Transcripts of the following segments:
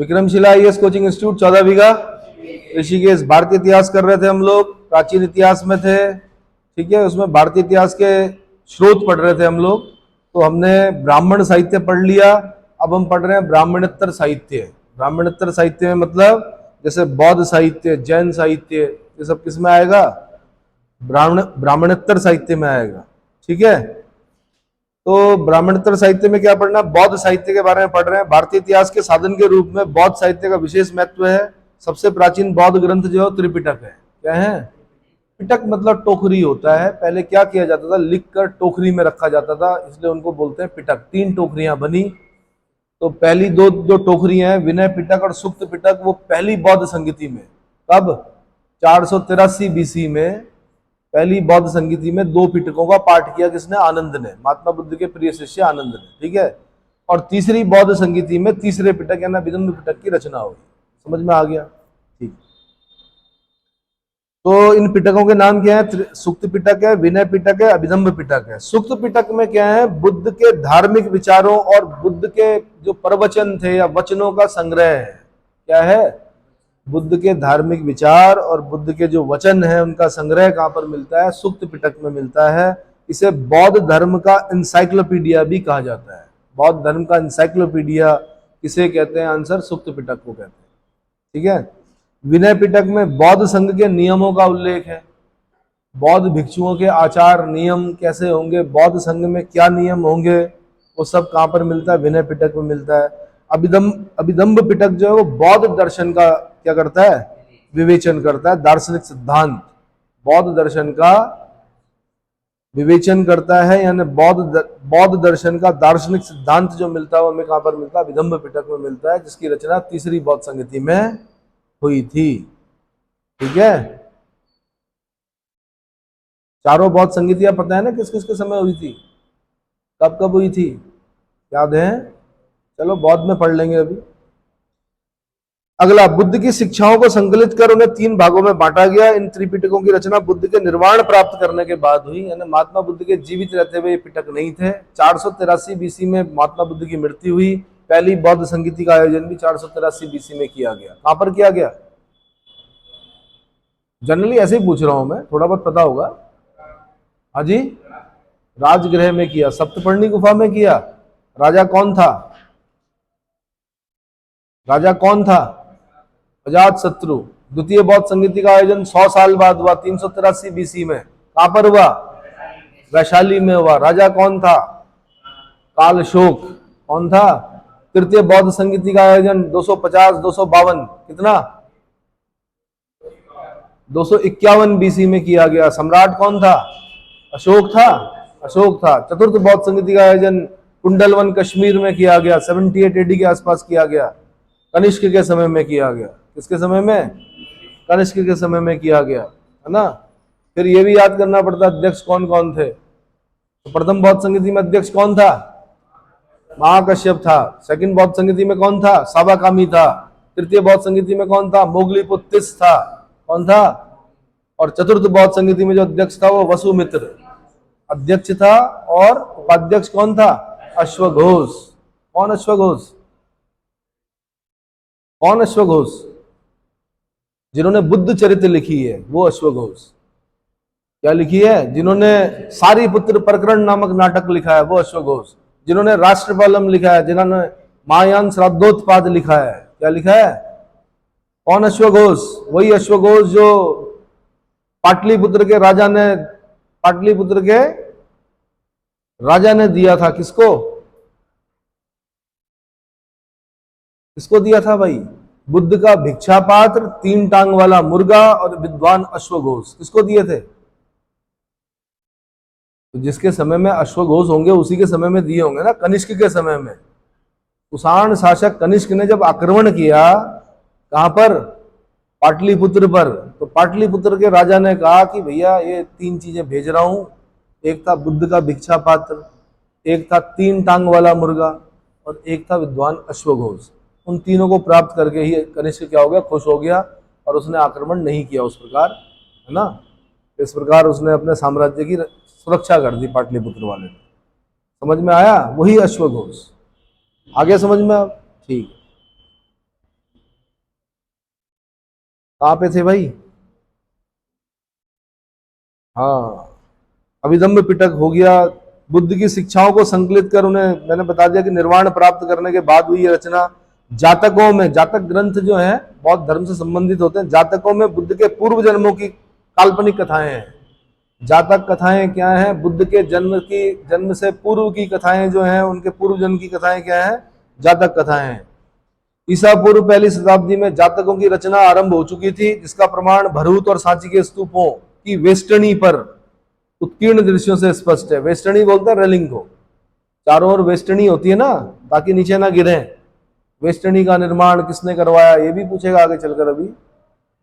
Vikramshila IAS coaching institute 14 बीघा ऋषिकेश। भारतीय इतिहास कर रहे थे हम लोग, प्राचीन इतिहास में थे, ठीक है। उसमें भारतीय इतिहास के स्रोत पढ़ रहे थे हम लोग। तो हमने ब्राह्मण साहित्य पढ़ लिया, अब हम पढ़ रहे हैं ब्राह्मणोत्तर साहित्य। ब्राह्मणोत्तर साहित्य में मतलब जैसे बौद्ध साहित्य, जैन साहित्य, ये सब किस में आएगा? ब्राह्मणोत्तर साहित्य में आएगा, ठीक है। तो ब्राह्मणोत्तर साहित्य में क्या पढ़ना? बौद्ध साहित्य के बारे में पढ़ रहे हैं। भारतीय इतिहास के साधन के रूप में बौद्ध साहित्य का विशेष महत्व है। सबसे प्राचीन बौद्ध ग्रंथ जो है त्रिपिटक है। क्या है? पिटक मतलब टोकरी होता है। पहले क्या किया जाता था? लिखकर टोकरी में रखा जाता था, इसलिए उनको बोलते हैं पिटक। 3 टोकरियां बनी। तो पहली दो टोकरियां हैं, विनय पिटक और सुक्त पिटक, वो पहली बौद्ध संगीति में। कब? 483 बीसी में पहली बौद्ध संगीति में 2 पिटकों का पाठ किया। किसने? आनंद ने, महात्मा बुद्ध के प्रिय शिष्य आनंद ने, ठीक है। और तीसरी बौद्ध संगीति में तीसरे पिटक यानी विदम्भ पिटक की रचना हुई। समझ में आ गया? ठीक। तो इन पिटकों के नाम क्या है? सुक्त पिटक है, विनय पिटक है, अभिधम्ब पिटक है। सुक्त पिटक में क्या है? बुद्ध के धार्मिक विचारों और बुद्ध के जो प्रवचन थे या वचनों का संग्रह है। क्या है? बुद्ध के धार्मिक विचार और बुद्ध के जो वचन है उनका संग्रह कहां पर मिलता है? सुक्त पिटक में मिलता है। इसे बौद्ध धर्म का इंसाइक्लोपीडिया भी कहा जाता है। बौद्ध धर्म का इंसाइक्लोपीडिया किसे कहते हैं? आंसर सुक्त पिटक को कहते हैं, ठीक है। विनय पिटक में बौद्ध संघ के नियमों का उल्लेख है। बौद्ध भिक्षुओं के आचार नियम कैसे होंगे, बौद्ध संघ में क्या नियम होंगे, वो सब कहां पर मिलता है? विनय पिटक में मिलता है। अभिधम्ब पिटक जो है वो बौद्ध दर्शन का क्या करता है? विवेचन करता है, दार्शनिक सिद्धांत बौद्ध दर्शन का विवेचन करता है, यानी बौद्ध दर्शन का दार्शनिक सिद्धांत जो मिलता है वो हमें कहां पर मिलता है? अभिधम्ब पिटक में मिलता है, जिसकी रचना तीसरी बौद्ध संगति में हुई थी, ठीक है। चारों बौद्ध संगतियां पता है ना किस किस के समय हुई थी, कब कब हुई थी? याद है? चलो बौद्ध में पढ़ लेंगे अभी। अगला, बुद्ध की शिक्षाओं को संकलित कर उन्हें 3 भागों में बांटा गया। इन त्रिपिटकों की रचना बुद्ध के निर्वाण प्राप्त करने के बाद हुई, यानी महात्मा बुद्ध के जीवित रहते हुए ये पिटक नहीं थे। 483 बीसी में महात्मा बुद्ध की मृत्यु हुई। पहली बौद्ध संगीति का आयोजन भी 483 बीसी में किया गया। कहां पर किया गया? जनरली ऐसे ही पूछ रहा हूं मैं, थोड़ा बहुत पता होगा। हाँ जी, राजगृह में किया, सप्तपर्णी गुफा में किया। राजा कौन था? राजा कौन था? अजात शत्रु। द्वितीय बौद्ध संगीति का आयोजन 100 साल बाद हुआ, 383 बीसी में। कहां पर हुआ? वैशाली में हुआ। राजा कौन था? काल शोक। कौन था? तृतीय बौद्ध संगीति का आयोजन 250-252 कितना? 251 बीसी में किया गया। सम्राट कौन था? अशोक था। अशोक था। चतुर्थ बौद्ध संगीति का आयोजन कुंडलवन कश्मीर में किया गया, 78 एडी के आसपास किया गया। कनिष्क के समय में किया गया। किसके समय में? कनिष्क के समय में किया गया, है ना। फिर ये भी याद करना पड़ता अध्यक्ष कौन कौन थे। तो प्रथम बौद्ध संगीति में अध्यक्ष कौन था? महाकश्यप था। सेकंड बौद्ध संगीति में कौन था? साबाकामी था। तृतीय बौद्ध संगीति में कौन था? मोगलीपुत्तिस था। कौन था? और चतुर्थ बौद्ध संगीति में जो अध्यक्ष था वो वसुमित्र अध्यक्ष था। और उपाध्यक्ष कौन था? अश्वघोष। कौन अश्वघोष? कौन अश्वघोष? जिन्होंने बुद्ध चरित्र लिखी है वो अश्वघोष। क्या लिखी है? जिन्होंने सारीपुत्र प्रकरण नामक नाटक लिखा है वो अश्वघोष। जिन्होंने राष्ट्रपालम लिखा है, जिन्होंने महायान श्राद्धोत्पाद लिखा है, क्या लिखा है? कौन अश्वघोष? वही अश्वघोष जो पाटलिपुत्र के राजा ने दिया था। किसको? किसको दिया था भाई? बुद्ध का भिक्षा पात्र, 3 टांग वाला मुर्गा और विद्वान अश्वघोष। किसको दिए थे? तो जिसके समय में अश्वघोष होंगे उसी के समय में दिए होंगे ना, कनिष्क के समय में। कुषाण शासक कनिष्क ने जब आक्रमण किया, कहां पर? पाटलिपुत्र पर। तो पाटलिपुत्र के राजा ने कहा कि भैया ये 3 चीजें भेज रहा हूं। एक था बुद्ध का भिक्षा पात्र, एक था 3 टांग वाला मुर्गा और एक था विद्वान अश्वघोष। उन तीनों को प्राप्त करके ही कनिष्क क्या हो गया? खुश हो गया और उसने आक्रमण नहीं किया उस प्रकार, है ना। इस प्रकार उसने अपने साम्राज्य की सुरक्षा कर दी पाटलिपुत्र वाले ने। समझ में आया? वही अश्वघोष। आगे समझ में? ठीक। कहाँ पे थे भाई? हाँ, अभिधम्म पिटक हो गया। बुद्ध की शिक्षाओं को संकलित कर उन्हें, मैंने बता दिया कि निर्वाण प्राप्त करने के बाद हुई ये रचना। जातकों में, जातक ग्रंथ जो है बौद्ध धर्म से संबंधित होते हैं। जातकों में बुद्ध के पूर्व जन्मों की काल्पनिक कथाएं हैं। जातक कथाएं क्या हैं? बुद्ध के जन्म से पूर्व की कथाएं जो हैं, उनके पूर्व जन्म की कथाएं क्या हैं? जातक कथाएं हैं। ईसा पूर्व पहली शताब्दी में जातकों की रचना आरंभ हो चुकी थी, जिसका प्रमाण भरूच और सांची के स्तूपों की वेष्टनी पर उत्कीर्ण दृश्यों से स्पष्ट है। वेष्टनी बोलते हैं रेलिंग को, चारों ओर वेष्टनी होती है ना, ताकि नीचे ना गिरे। वेष्टनी का निर्माण किसने करवाया, ये भी पूछेगा आगे चलकर अभी।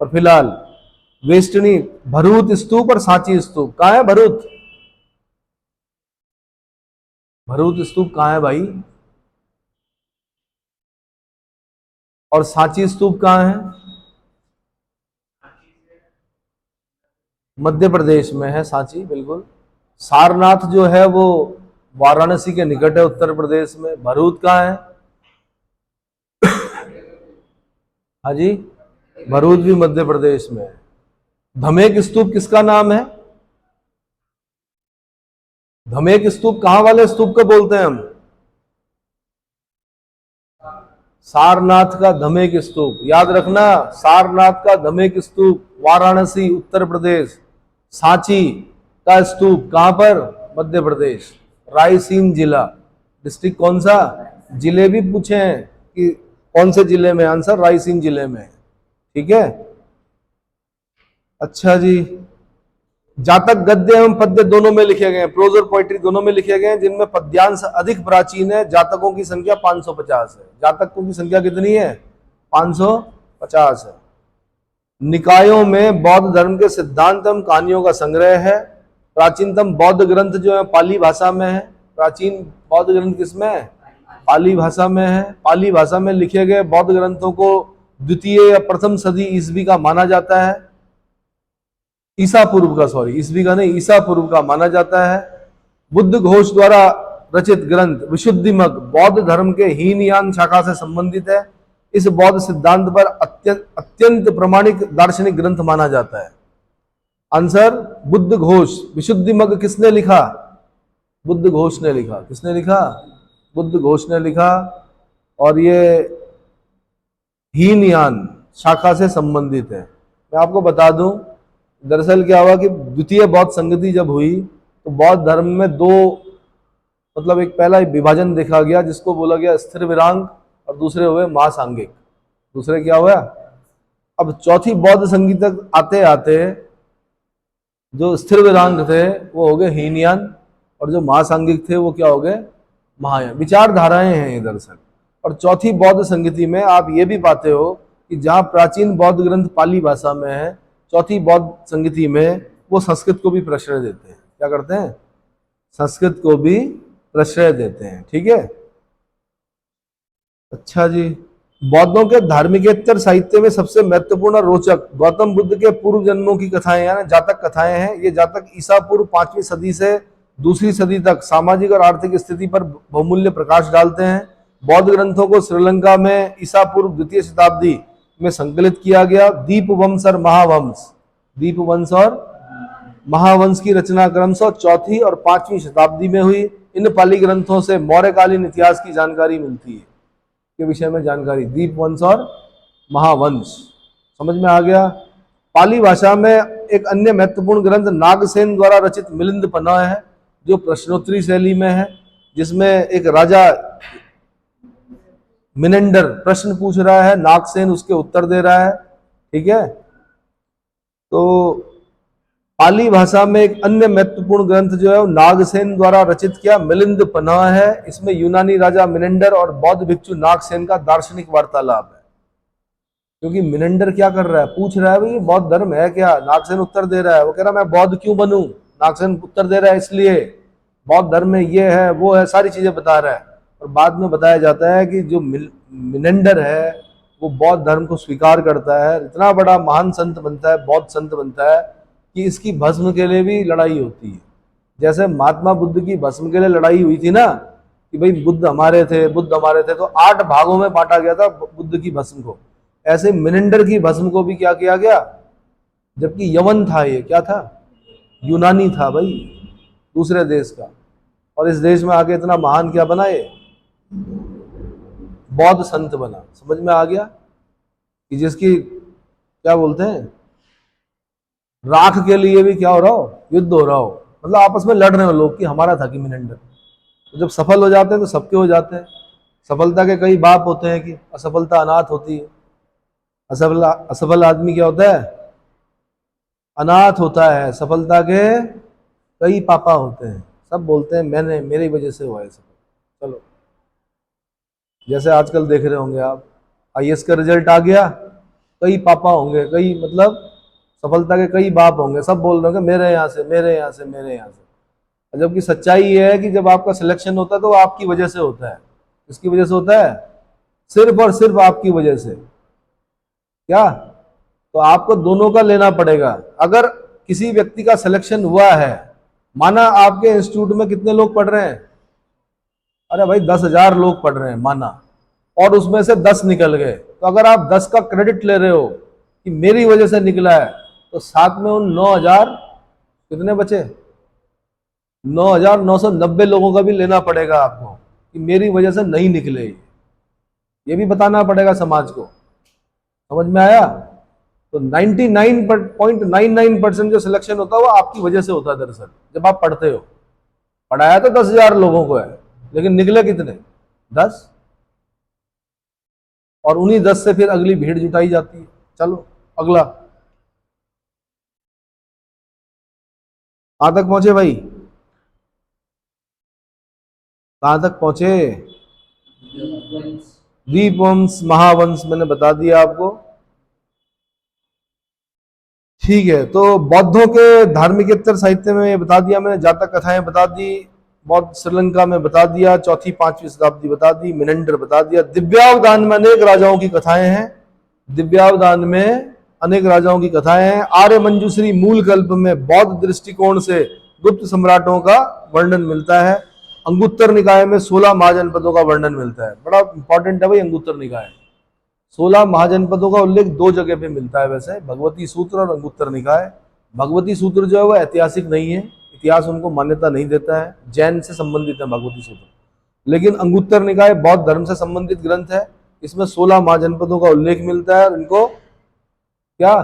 और फिलहाल वेष्टनी, भरूच स्तूप और सांची स्तूप कहाँ है? भरूच स्तूप कहाँ है भाई? और सांची स्तूप कहाँ है? मध्य प्रदेश में है सांची, बिल्कुल। सारनाथ जो है वो वाराणसी के निकट है, उत्तर प्रदेश में। भरूच कहाँ है? हाँ जी, भरूच भी मध्य प्रदेश में है। धमेक स्तूप किसका नाम है? धमेक स्तूप कहाँ वाले स्तूप को बोलते हैं हम? सारनाथ का धमेक स्तूप, याद रखना। सारनाथ का धमेक स्तूप वाराणसी उत्तर प्रदेश। सांची का स्तूप कहां पर? मध्य प्रदेश, रायसेन जिला। डिस्ट्रिक्ट कौन सा? जिले भी पूछे हैं कि कौन से जिले में, आंसर रायसेन जिले में। ठीक है, अच्छा जी। जातक गद्य एवं पद्य दोनों में लिखे गए हैं, प्रोज और पोइट्री दोनों में लिखे गए हैं, जिनमें पद्यांश अधिक प्राचीन है। जातकों की संख्या 550 है। जातकों की संख्या कितनी है? 550 है। निकायों में बौद्ध धर्म के सिद्धांत एवं कहानियों का संग्रह है। प्राचीनतम बौद्ध ग्रंथ जो है पाली भाषा में है। प्राचीन बौद्ध ग्रंथ किसमें है? पाली भाषा में है। पाली भाषा में लिखे गए बौद्ध ग्रंथों को द्वितीय या प्रथम सदी ईस्वी का माना जाता है। ईसा पूर्व का, सॉरी ईस्वी का नहीं, ईसा पूर्व का माना जाता है। बुद्ध घोष द्वारा रचित ग्रंथ विशुद्धिमग बौद्ध धर्म के हीनयान शाखा से संबंधित है। इस बौद्ध सिद्धांत पर अत्यंत प्रमाणिक दार्शनिक ग्रंथ माना जाता है। आंसर बुद्ध घोष। विशुद्धिमग किसने लिखा? बुद्ध घोष ने लिखा। किसने लिखा? बुद्ध घोष ने लिखा। और ये हीनयान शाखा से संबंधित है। मैं आपको बता दूं, दरअसल क्या हुआ कि द्वितीय बौद्ध संगति जब हुई तो बौद्ध धर्म में दो, मतलब एक पहला विभाजन देखा गया जिसको बोला गया स्थिर विरांग, और दूसरे हुए महासांगिक। दूसरे क्या हुआ? अब चौथी बौद्ध संगति तक आते आते जो स्थिर विरांग थे वो हो गए हीनयान, और जो महासांगिक थे वो क्या हो गए? महायान। विचारधाराएं हैं ये दरअसल। और चौथी बौद्ध संगति में आप ये भी पाते हो कि जहां प्राचीन बौद्ध ग्रंथ पाली भाषा में है, चौथी बौद्ध संगति में वो संस्कृत को भी प्रश्रय देते हैं। क्या करते हैं? संस्कृत को भी प्रश्रय देते हैं। ठीक है, अच्छा जी। बौद्धों के धार्मिकेतर साहित्य में सबसे महत्वपूर्ण और रोचक गौतम बुद्ध के पूर्व जन्मों की कथाएं, यानी जातक कथाएं हैं। ये जातक ईसा पूर्व 5वीं सदी से 2री सदी तक सामाजिक और आर्थिक स्थिति पर बहुमूल्य प्रकाश डालते हैं। बौद्ध ग्रंथों को श्रीलंका में ईसा पूर्व 2य शताब्दी में संकलित किया गया। दीपवंश और महावंश, दीपवंश और महावंश की रचना क्रमशः 4वीं और 5वीं शताब्दी में हुई। इन पाली ग्रंथों से मौर्यकालीन इतिहास की जानकारी मिलती है, के विषय में जानकारी। दीपवंश और महावंश समझ में आ गया। पाली भाषा में एक अन्य महत्वपूर्ण ग्रंथ नागसेन द्वारा रचित मिलिंद पन्ना है, जो प्रश्नोत्तरी शैली में है, जिसमें एक राजा मिनेंडर प्रश्न पूछ रहा है, नागसेन उसके उत्तर दे रहा है। ठीक है, तो पाली भाषा में एक अन्य महत्वपूर्ण ग्रंथ जो है वो नागसेन द्वारा रचित किया मिलिंद पन्ना है। इसमें यूनानी राजा मिनेंडर और बौद्ध भिक्षु नागसेन का दार्शनिक वार्तालाप है। क्योंकि मिनेंडर क्या कर रहा है? पूछ रहा है भाई बौद्ध धर्म है क्या? नागसेन उत्तर दे रहा है, वो कह रहा है मैं बौद्ध क्यों बनूं? नागसेन उत्तर दे रहा है इसलिए बौद्ध धर्म में ये है वो है, सारी चीजें बता रहा है। और बाद में बताया जाता है कि जो मिनेंडर है वो बौद्ध धर्म को स्वीकार करता है, इतना बड़ा महान संत बनता है, बौद्ध संत बनता है कि इसकी भस्म के लिए भी लड़ाई होती है। जैसे महात्मा बुद्ध की भस्म के लिए लड़ाई हुई थी ना, कि भाई बुद्ध हमारे थे, बुद्ध हमारे थे, तो 8 भागों में बांटा गया था बुद्ध की भस्म को। ऐसे मिनेंडर की भस्म को भी क्या किया गया, जबकि यवन था, ये क्या था, यूनानी था भाई, दूसरे देश का, और इस देश में आके इतना महान क्या बना, ये बौद्ध संत बना। समझ में आ गया कि जिसकी क्या बोलते हैं, राख के लिए भी क्या हो रहा हो, युद्ध हो रहा हो, मतलब आपस में लड़ रहे हो लोग कि हमारा था कि मिनेंडर। तो जब सफल हो जाते हैं तो सबके हो जाते हैं। सफलता के कई बाप होते हैं कि असफलता अनाथ होती है। असफल असफल आदमी क्या होता है, अनाथ होता है। सफलता के कई पापा होते हैं, सब बोलते हैं मैंने, मेरी वजह से हुआ है सफल। चलो, जैसे आजकल देख रहे होंगे आप, आईएएस का रिजल्ट आ गया, कई पापा होंगे, कई मतलब सफलता के कई बाप होंगे, सब बोल रहे होंगे मेरे यहाँ से, मेरे यहाँ से, मेरे यहाँ से। जबकि सच्चाई ये है कि जब आपका सिलेक्शन होता है तो वो आपकी वजह से होता है। किसकी वजह से होता है, सिर्फ और सिर्फ आपकी वजह से। क्या, तो आपको दोनों का लेना पड़ेगा। अगर किसी व्यक्ति का सिलेक्शन हुआ है, माना आपके इंस्टीट्यूट में कितने लोग पढ़ रहे हैं, अरे भाई 10,000 लोग पढ़ रहे हैं माना, और उसमें से 10 निकल गए, तो अगर आप 10 का क्रेडिट ले रहे हो कि मेरी वजह से निकला है, तो साथ में उन 9,000 कितने बचे, 9,990 लोगों का भी लेना पड़ेगा आपको कि मेरी वजह से नहीं निकले, ये भी बताना पड़ेगा समाज को। समझ में आया? तो 99.99% जो सिलेक्शन होता है वो आपकी वजह से होता है। दरअसल जब आप पढ़ते हो, पढ़ाया तो 10,000 लोगों को है, लेकिन निकले कितने, 10, और उन्हीं 10 से फिर अगली भीड़ जुटाई जाती है। चलो अगला, कहां तक पहुंचे भाई, कहां तक पहुंचे, दीपवंश महावंश मैंने बता दिया आपको। ठीक है, तो बौद्धों के धार्मिकेतर साहित्य में ये बता दिया मैंने, जातक कथाएं बता दी, बौद्ध श्रीलंका में बता दिया, 4वीं-5वीं शताब्दी बता दी, मिनेंडर बता दिया। दिव्यावदान में अनेक राजाओं की कथाएं हैं, दिव्यावदान में अनेक राजाओं की कथाएं हैं। आर्य मंजूश्री मूल कल्प में बौद्ध दृष्टिकोण से गुप्त सम्राटों का वर्णन मिलता है। अंगुत्तर निकाय में 16 महाजनपदों का वर्णन मिलता है। बड़ा इंपॉर्टेंट है भाई अंगुत्तर निकाय। 16 महाजनपदों का उल्लेख 2 जगह पे मिलता है वैसे, भगवती सूत्र और अंगुत्तर निकाय। भगवती सूत्र जो है वो ऐतिहासिक नहीं है, इतिहास उनको मान्यता नहीं देता है, जैन से संबंधित है भगवती सूत्र। लेकिन अंगुत्तर निकाय बौद्ध धर्म से संबंधित ग्रंथ है, इसमें 16 महाजनपदों का उल्लेख मिलता है और इनको क्या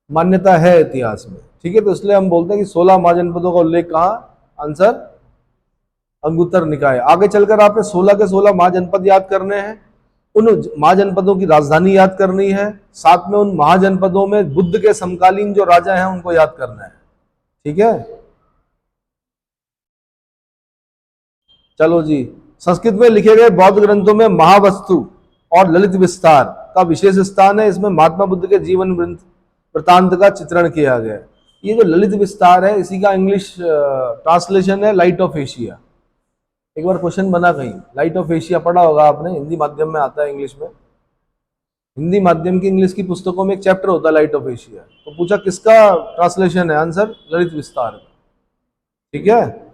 मान्यता है इतिहास में। ठीक है, तो इसलिए हम बोलते हैं कि 16 महाजनपदों का उल्लेख कहाँ, आंसर अंगुत्तर निकाय। आगे चलकर आपने 16 के 16 महाजनपद याद करने हैं, उन महाजनपदों की राजधानी याद करनी है, साथ में उन महाजनपदों में बुद्ध के समकालीन जो राजा हैं उनको याद करना है। ठीक है, चलो जी। संस्कृत में लिखे गए बौद्ध ग्रंथों में महावस्तु और ललित विस्तार का विशेष स्थान है। इसमें महात्मा बुद्ध के जीवन वृत्तांत का चित्रण किया गया है। ये जो ललित विस्तार है, इसी का इंग्लिश ट्रांसलेशन है लाइट ऑफ एशिया। एक बार क्वेश्चन बना कहीं, लाइट ऑफ एशिया पढ़ा होगा आपने, हिंदी माध्यम में आता है इंग्लिश में। हिंदी माध्यम की इंग्लिश की पुस्तकों में एक चैप्टर होता है लाइट ऑफ एशिया, तो पूछा किसका ट्रांसलेशन है, आंसर ललित विस्तार। ठीक है,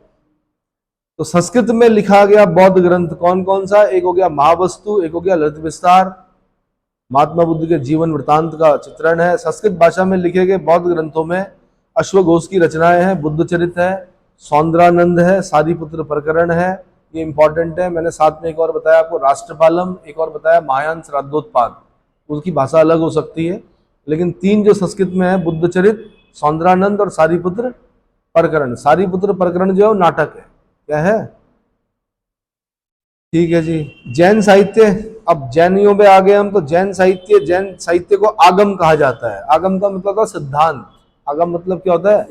तो संस्कृत में लिखा गया बौद्ध ग्रंथ कौन कौन सा, एक हो गया महावस्तु, एक हो गया ललित विस्तार, महात्मा बुद्ध के जीवन वृत्तांत का चित्रण है। संस्कृत भाषा में लिखे गए बौद्ध ग्रंथों में अश्वघोष की रचनाएं हैं, बुद्ध चरित है, सौंदरानंद है, सारीपुत्र प्रकरण है, ये इंपॉर्टेंट है। मैंने साथ में एक और बताया आपको, राष्ट्रपालम, एक और बताया महायान श्राद्धोत्पाद, उसकी भाषा अलग हो सकती है, लेकिन 3 जो संस्कृत में है, बुद्ध चरित, सौंदरानंद और सारीपुत्र प्रकरण। सारीपुत्र प्रकरण जो है वो नाटक है, क्या है, ठीक है जी। जैन साहित्य, अब जैनियों पे आ गए हम, तो जैन साहित्य को आगम कहा जाता है। आगम का मतलब होता है सिद्धांत, आगम मतलब क्या होता है,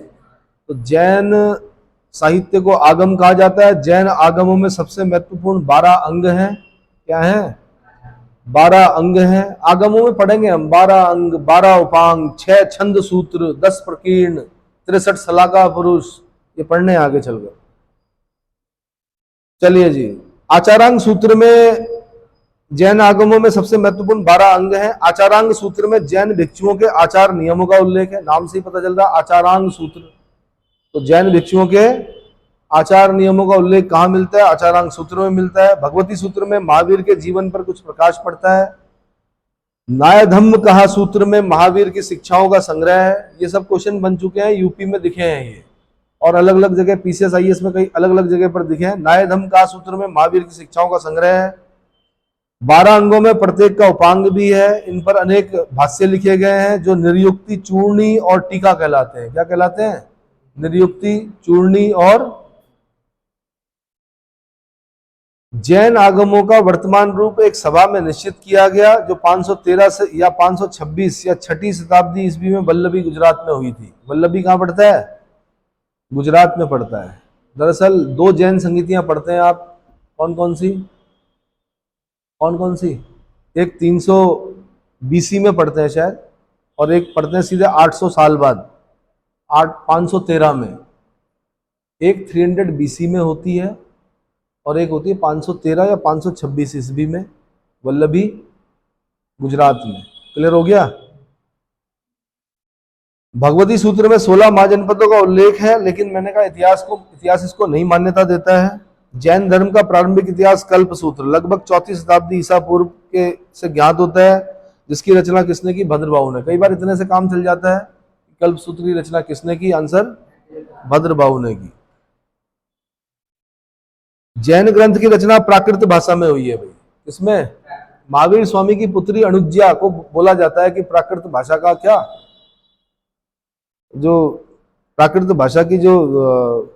तो जैन साहित्य को आगम कहा जाता है। जैन आगमों में सबसे महत्वपूर्ण 12 अंग हैं, क्या है, 12 अंग हैं। आगमों में पढ़ेंगे हम 12 अंग, 12 उपांग, 6 छंद सूत्र, 10 प्रकीर्ण, 63 शलाका पुरुष, ये पढ़ने आगे चलकर। चलिए जी, आचारांग सूत्र में जैन आगमों में सबसे महत्वपूर्ण 12 अंग हैं। आचारांग सूत्र में जैन भिक्षुओं के आचार नियमों का उल्लेख है, नाम से ही पता चल रहा है आचारांग सूत्र। तो जैन भिक्षुओं के आचार नियमों का उल्लेख कहाँ मिलता है, आचारांग सूत्र में मिलता है। भगवती सूत्र में महावीर के जीवन पर कुछ प्रकाश पड़ता है। नायधम्म कहा सूत्र में महावीर की शिक्षाओं का संग्रह है। ये सब क्वेश्चन बन चुके हैं, यूपी में दिखे हैं ये, और अलग अलग जगह पीसीएस आईएएस में कई अलग अलग जगह पर दिखे हैं। नायधम्म कहा सूत्र में महावीर की शिक्षाओं का संग्रह है। 12 अंगों में प्रत्येक का उपांग भी है। इन पर अनेक भाष्य लिखे गए हैं जो निर्युक्ति, चूर्णी और टीका कहलाते हैं। क्या कहलाते हैं? निर्युक्ति, चूर्णी और। जैन आगमों का वर्तमान रूप एक सभा में निश्चित किया गया जो 513 से या 526 या 6ठी शताब्दी ईस्वी में वल्लभी गुजरात में हुई थी। वल्लभी कहाँ पड़ता है? गुजरात में पड़ता है। दरअसल 2 जैन संगीतियां पढ़ते हैं आप, कौन कौन सी? कौन कौन सी? एक 300 बीसी में पढ़ते हैं शायद, और एक पढ़ते हैं सीधे 800 साल बाद, 513 में। एक 300 बीसी में होती है और एक होती है 513 या 526 ईस्वी में, वल्लभी गुजरात में। क्लियर हो गया? भगवती सूत्र में 16 महाजनपदों का उल्लेख है, लेकिन मैंने कहा इतिहास इसको नहीं मान्यता देता है। जैन धर्म का प्रारंभिक इतिहास कल्प सूत्र लगभग 4वीं शताब्दी ईसा पूर्व के से ज्ञात होता है, जिसकी रचना किसने की? भद्रबाहु ने। कई बार इतने से काम चल जाता है। कल्प सूत्र की रचना किसने की? आंसर भद्रबाहु ने की। जैन ग्रंथ की रचना प्राकृत भाषा में हुई है भाई। इसमें महावीर स्वामी की पुत्री अनुज्ञा को बोला जाता है कि प्राकृत भाषा का क्या, जो प्राकृत भाषा की जो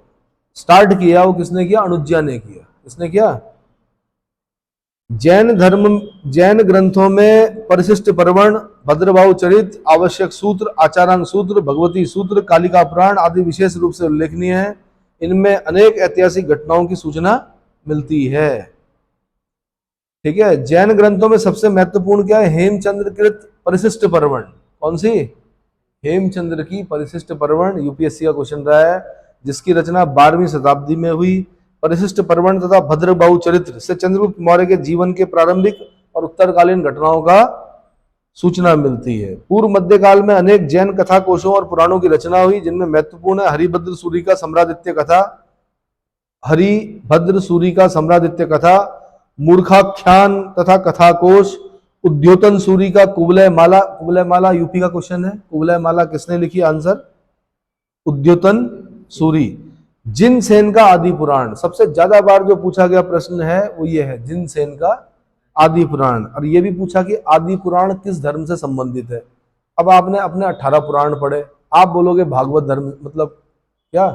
स्टार्ट किया वो किसने किया? अनुज्ञा ने किया। किसने किया? जैन ग्रंथों में परिशिष्ट पर्वण, भद्रबाहु चरित, आवश्यक सूत्र, आचारांग सूत्र, भगवती सूत्र, कालिका पुराण आदि विशेष रूप से उल्लेखनीय है। इनमें अनेक ऐतिहासिक घटनाओं की सूचना मिलती है। ठीक है। जैन ग्रंथों में सबसे महत्वपूर्ण क्या है? हेमचंद्र कृत परिशिष्ट पर्वण। कौन सी? हेमचंद्र की परिशिष्ट पर्वण, यूपीएससी का क्वेश्चन रहा है, जिसकी रचना 12वीं शताब्दी में हुई। परिशिष्ट पर्वण तथा भद्रबाहु चरित्र से चंद्रगुप्त मौर्य के जीवन के प्रारंभिक और उत्तरकालीन घटनाओं का सूचना मिलती है। पूर्व मध्यकाल में अनेक जैन कथा कोशों और पुराणों की रचना हुई, जिनमें महत्वपूर्ण है हरिभद्र सूरी का सम्रादित्य कथा, हरिभद्र सूरी का सम्रादित्य कथा, मूर्खाख्यान तथा कथाकोश, उद्योतन सूरी का कुवलय माला। कुवलय माला यूपी का क्वेश्चन है। कुवलय माला किसने लिखी? आंसर उद्योतन सूरी। जिन सेन का आदि पुराण, सबसे ज्यादा बार जो पूछा गया प्रश्न है वो ये है, जिन सेन का आदि पुराण। और ये भी पूछा कि आदि पुराण किस धर्म से संबंधित है। अब आपने अपने 18 पुराण पढ़े, आप बोलोगे भागवत धर्म, मतलब क्या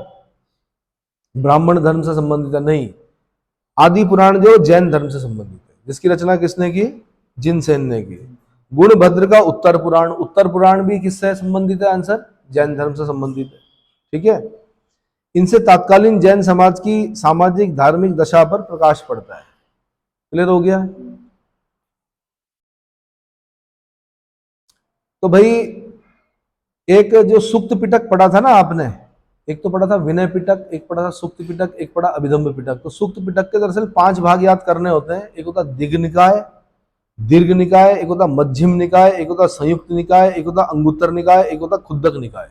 ब्राह्मण धर्म से संबंधित है? नहीं, आदि पुराण जो जैन धर्म से संबंधित है, जिसकी रचना किसने की? जिनसेन ने की। गुणभद्र का उत्तर पुराण, उत्तर पुराण भी किससे संबंधित है? आंसर जैन धर्म से संबंधित है। ठीक है। इनसे तात्कालीन जैन समाज की सामाजिक धार्मिक दशा पर प्रकाश पड़ता है। क्लियर हो गया? तो भाई एक जो सुक्त पिटक पढ़ा था ना आपने, एक तो पढ़ा था विनय पिटक, एक पढ़ा था सुक्त पिटक, एक पढ़ा अभिधम्म पिटक। तो सुक्त पिटक के दरअसल 5 भाग याद करने होते हैं। एक होता दिग्ग निकाय, दीर्घ निकाय, एक होता मध्यम निकाय, एक होता संयुक्त निकाय, एक होता अंगुत्तर निकाय, एक होता खुद्दक निकाय।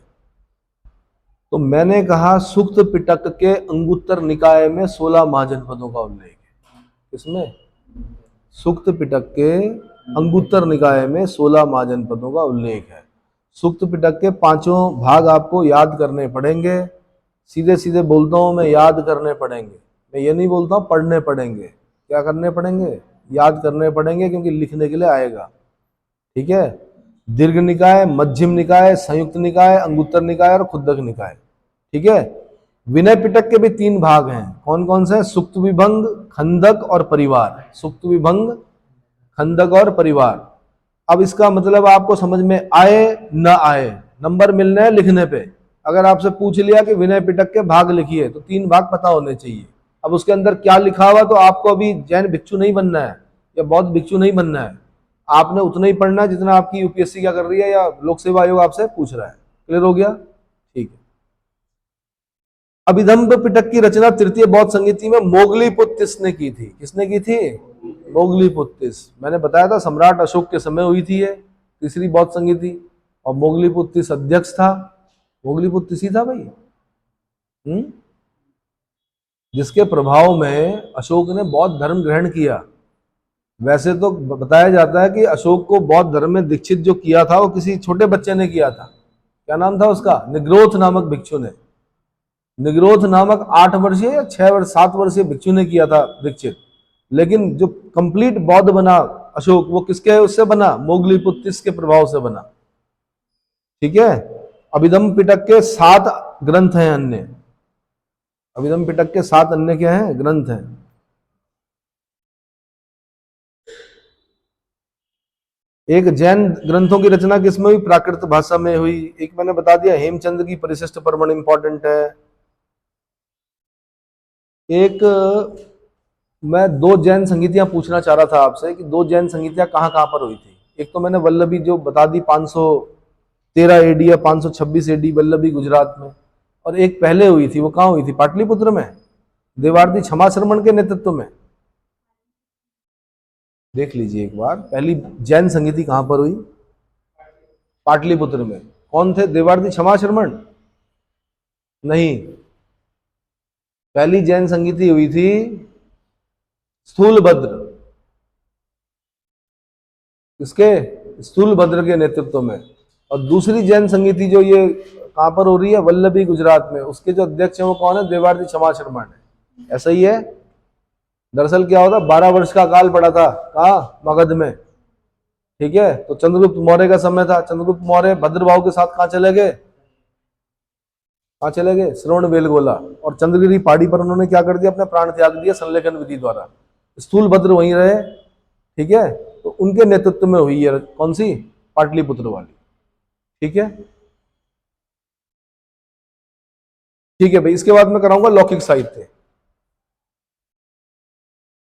तो मैंने कहा सुक्त पिटक के अंगुत्तर निकाय में 16 महाजनपदों का उल्लेख है। किसमें? सुक्त पिटक के अंगुत्तर निकाय में 16 महाजनपदों का उल्लेख है। सुक्त पिटक के 5 भाग आपको याद करने पड़ेंगे। सीधे सीधे बोलता हूं मैं, याद करने पड़ेंगे। मैं ये नहीं बोलता हूं पढ़ने पड़ेंगे। क्या करने पड़ेंगे? याद करने पड़ेंगे, क्योंकि लिखने के लिए आएगा। ठीक है। दीर्घ निकाय, मध्यम निकाय, संयुक्त निकाय, अंगुत्तर निकाय और खुद्दक निकाय। ठीक है। विनय पिटक के भी 3 भाग हैं। कौन कौन से? सुक्त विभंग, खंदक और परिवार। सुक्त विभंग, खंदक और परिवार। अब इसका मतलब आपको समझ में आए न आए, नंबर मिलने हैं लिखने पे। अगर आपसे पूछ लिया कि विनय पिटक के भाग लिखिए, तो 3 भाग पता होने चाहिए। अब उसके अंदर क्या लिखा हुआ, तो आपको अभी जैन भिक्षु नहीं बनना है या बौद्ध भिक्षु नहीं बनना है। आपने उतना ही पढ़ना है जितना आपकी यूपीएससी क्या कर रही है या लोक सेवा आयोग आपसे पूछ रहा है। क्लियर हो गया? ठीक है। अभिधम्म पिटक की रचना तृतीय बौद्ध संगीति में मोगलीपुत्तिस ने की थी। किसने की थी? मोगलीपुत्तिस। मैंने बताया था सम्राट अशोक के समय हुई थी ये तीसरी बौद्ध संगीति, और मोगलीपुत्तिस अध्यक्ष था। मोगलीपुत्तिस ही था भाई, जिसके प्रभाव में अशोक ने बौद्ध धर्म ग्रहण किया। वैसे तो बताया जाता है कि अशोक को बौद्ध धर्म में दीक्षित जो किया था वो किसी छोटे बच्चे ने किया था। क्या नाम था उसका? निग्रोथ नामक भिक्षु ने। निग्रोथ नामक 8 वर्षीय या 6 वर्ष 7 वर्षीय भिक्षु ने किया था दीक्षित। लेकिन जो कंप्लीट बौद्ध बना अशोक, वो किसके उससे बना? मोगलीपुत्तिस के प्रभाव से बना। ठीक है। अभिधम्म पिटक के 7 ग्रंथ हैं अन्य। अभिधम्म पिटक के 7 अन्य क्या हैं? ग्रंथ हैं। एक जैन ग्रंथों की रचना किसमें हुई? प्राकृत भाषा में हुई। एक मैंने बता दिया हेमचंद की परिशिष्ट परमण इंपॉर्टेंट है। एक मैं 2 जैन संगीतियां पूछना चाह रहा था आपसे कि 2 जैन संगीतियां कहाँ कहाँ पर हुई थी। एक तो मैंने वल्लभी जो बता दी 513 एडी या 526 एडी वल्लभी गुजरात में, और एक पहले हुई थी, वो कहाँ हुई थी? पाटलिपुत्र में, देवार्ती क्षमा शर्मण के नेतृत्व में। देख लीजिए एक बार, पहली जैन संगीति कहां पर हुई? पाटलिपुत्र में। कौन थे? देवार्ती क्षमा शर्मण? नहीं, पहली जैन संगीति हुई थी स्थूलभद्र। किसके? स्थूलभद्र के नेतृत्व में। और दूसरी जैन संगीति जो ये कहां पर हो रही है? वल्लभी गुजरात में। उसके जो अध्यक्ष हैं वो कौन है? देवार्ती क्षमा शर्मण है। ऐसा ही है। दरअसल क्या होता, 12 वर्ष का काल पड़ा था कहा? मगध में। ठीक है, तो चंद्रगुप्त मौर्य का समय था। चंद्रगुप्त मौर्य भद्रभाव के साथ कहां चले गए? कहां चले गए? श्रवण बेलगोला। और चंद्रगिरी पहाड़ी पर उन्होंने क्या कर दिया? अपने प्राण त्याग दिया संलेखन विधि द्वारा। स्थूलभद्र वहीं रहे। ठीक है, तो उनके नेतृत्व में हुई है कौन सी? पाटलिपुत्र वाली। ठीक है, ठीक है भाई। इसके बाद मैं कराऊंगा लौकिक साहित्य।